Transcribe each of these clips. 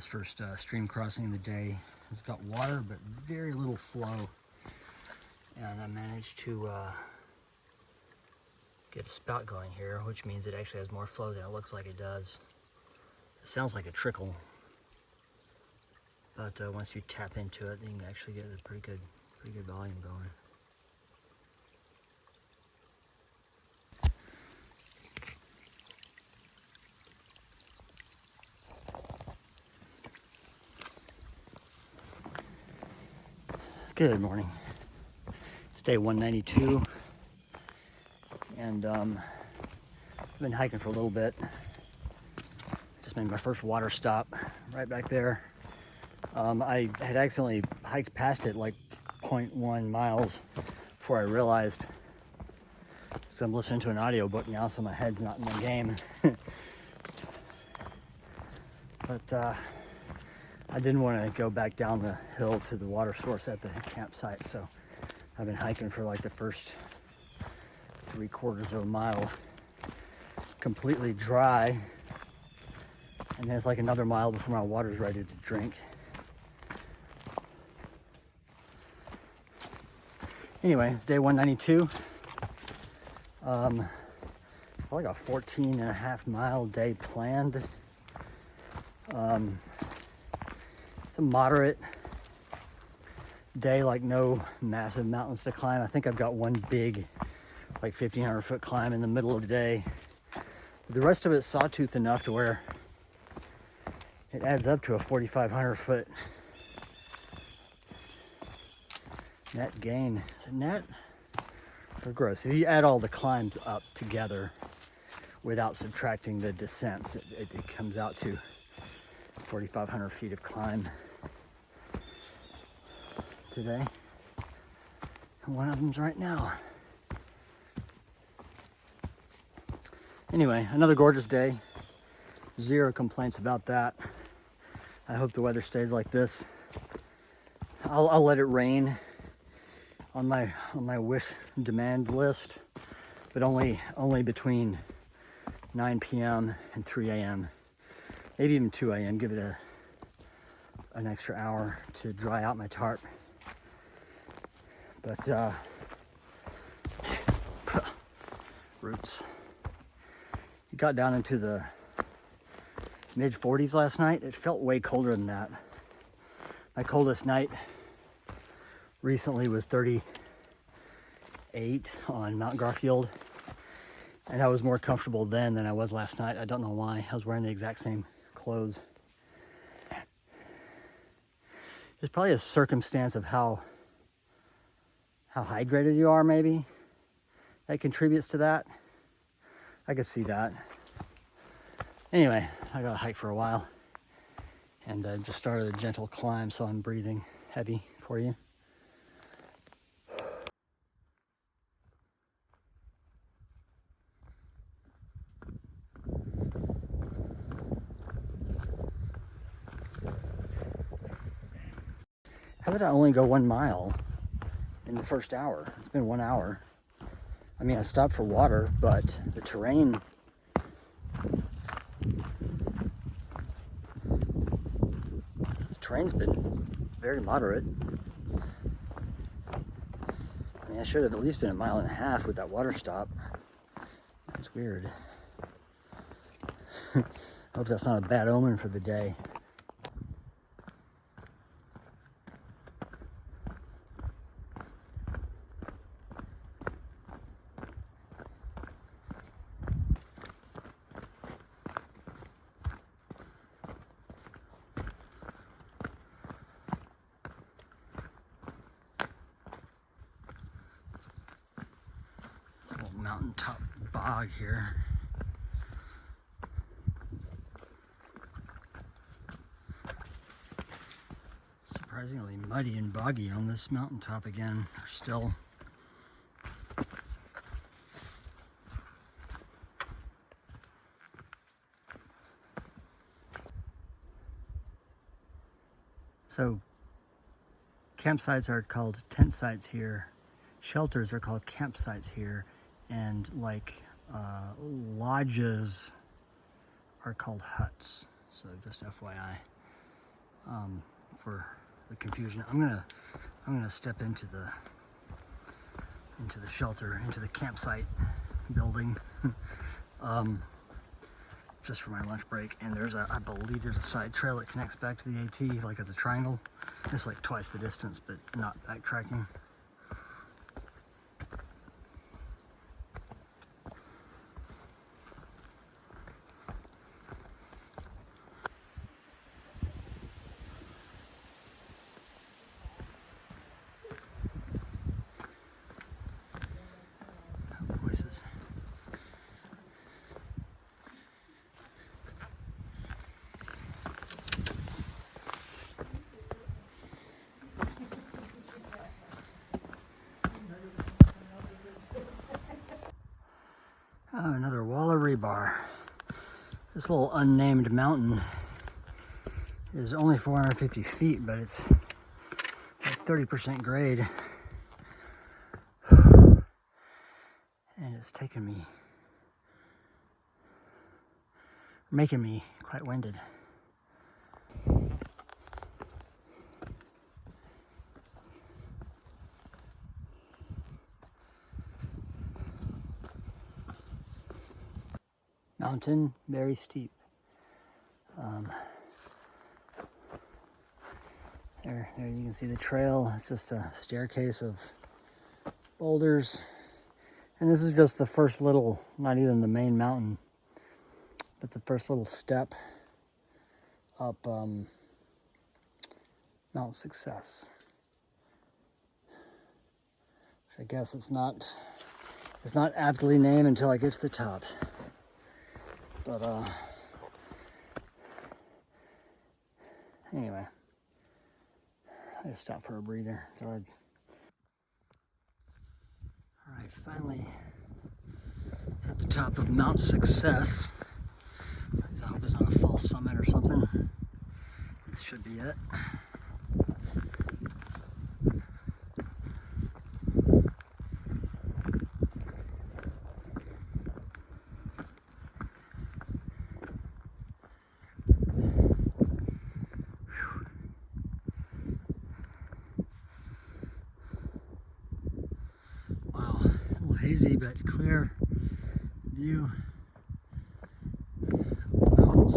this first stream crossing of the day. It's got water, but very little flow. And I managed to get a spout going here, which means it actually has more flow than it looks like it does. It sounds like a trickle, but once you tap into it, you can actually get a pretty good volume going. Good morning. It's day 192, and I've been hiking for a little bit. Just made my first water stop right back there. I had accidentally hiked past it like 0.1 miles before I realized. So I'm listening to an audiobook now, so my head's not in the game. But I didn't want to go back down the hill to the water source at the campsite, so I've been hiking for like the first 3/4 of a mile completely dry, and then it's like another mile before my water's ready to drink. Anyway, it's day 192. Like a 14.5 mile day planned. It's a moderate day, like no massive mountains to climb. I think I've got one big, like 1,500 foot climb in the middle of the day. But the rest of it's sawtooth enough to where it adds up to a 4,500 foot net gain. Is it net or gross? If you add all the climbs up together without subtracting the descents, it comes out to 4,500 feet of climb today. And one of them's right now. Anyway, another gorgeous day. Zero complaints about that. I hope the weather stays like this. I'll let it rain on my wish demand list, but only between 9 p.m. and 3 a.m. Maybe even 2 a.m. Give it an extra hour to dry out my tarp. But roots. It got down into the mid 40s last night. It felt way colder than that. My coldest night recently was 38 on Mount Garfield, and I was more comfortable then than I was last night. I don't know why. I was wearing the exact same clothes. There's probably a circumstance of how hydrated you are, maybe, that contributes to that. I could see that. Anyway, I got to hike for a while, and just started a gentle climb, so I'm breathing heavy for you. How did I only go 1 mile in the first hour? It's been 1 hour. I mean, I stopped for water, but the terrain's been very moderate. I mean, I should have at least been 1.5 miles with that water stop. That's weird. I hope that's not a bad omen for the day. Mountaintop bog here. Surprisingly muddy and boggy on this mountaintop again, still. So campsites are called tent sites here. Shelters are called campsites here. And like lodges are called huts. So just FYI. for the confusion. I'm gonna step into the shelter, into the campsite building, just for my lunch break. And I believe there's a side trail that connects back to the AT, like as a triangle. It's like twice the distance, but not backtracking. Voices. Oh, another wall of rebar. This little unnamed mountain is only 450 feet, but it's at 30% grade. And it's making me quite winded. Mountain, very steep. There you can see the trail. It's just a staircase of boulders. And this is just the first little, not even the main mountain, but the first little step up Mount Success. Which I guess it's not aptly named until I get to the top. But anyway, I just stopped for a breather. All right, finally at the top of Mount Success. I hope it's not a false summit or something. This should be it. Wow, a little hazy but clear view of the mountains.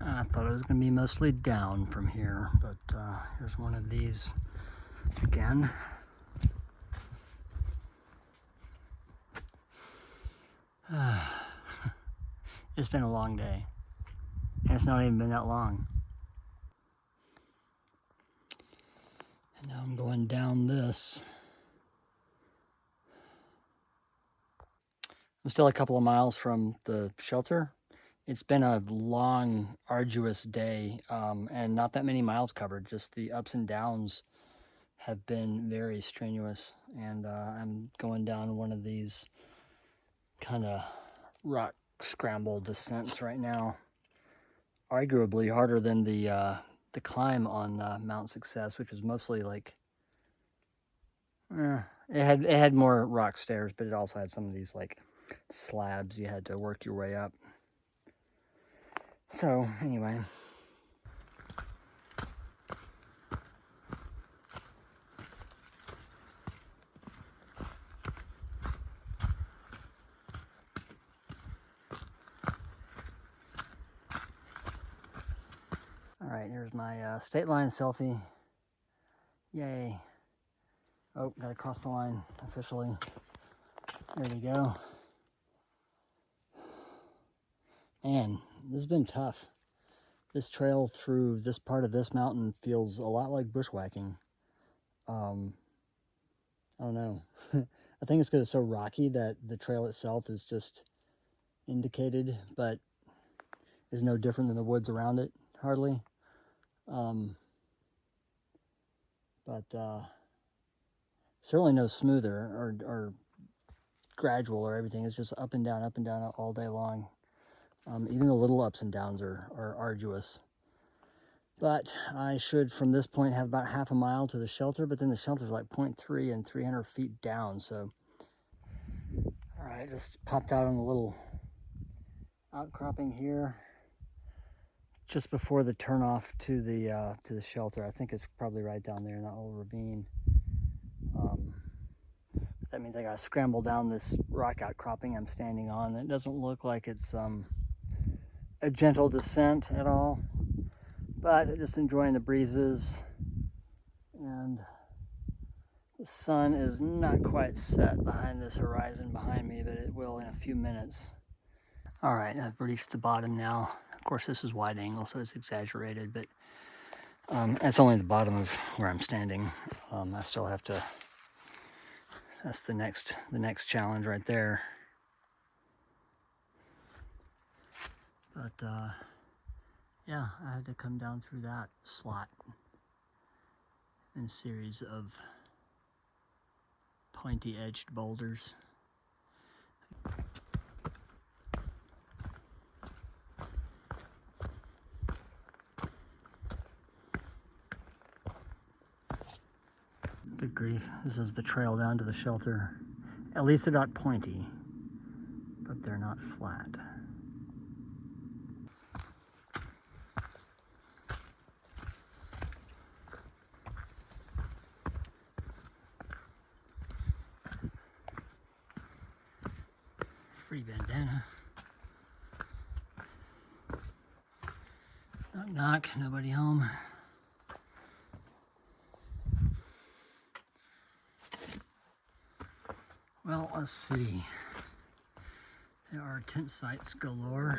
I thought it was going to be mostly down from here, but here's one of these again. It's been a long day, and it's not even been that long. And now I'm going down this. I'm still a couple of miles from the shelter. It's been a long, arduous day, and not that many miles covered. Just the ups and downs have been very strenuous, and I'm going down one of these kind of rock scramble descents right now. Arguably harder than the climb on Mount Success, which was mostly like it had more rock stairs, but it also had some of these like slabs you had to work your way up. So anyway. All right, here's my state line selfie. Yay. Oh, gotta cross the line officially. There we go. Man, this has been tough. This trail through this part of this mountain feels a lot like bushwhacking. I don't know. I think it's because it's so rocky that the trail itself is just indicated, but is no different than the woods around it, hardly. But certainly no smoother or gradual or everything. It's just up and down all day long. Even the little ups and downs are arduous. But I should, from this point, have about half a mile to the shelter, but then the shelter's like 0.3 and 300 feet down, so. All right, just popped out on a little outcropping here, just before the turnoff to the shelter. I think it's probably right down there in that little ravine. That means I gotta scramble down this rock outcropping I'm standing on. It doesn't look like it's a gentle descent at all, but just enjoying the breezes. And the sun is not quite set behind this horizon behind me, but it will in a few minutes. All right, I've reached the bottom now. Of course, this is wide angle, so it's exaggerated, but that's only the bottom of where I'm standing. I still have to, that's the next challenge right there. But yeah, I had to come down through that slot in a series of pointy-edged boulders. Good grief, this is the trail down to the shelter. At least they're not pointy, but they're not flat. Free bandana. Knock knock, nobody home. Well, let's see. There are tent sites galore.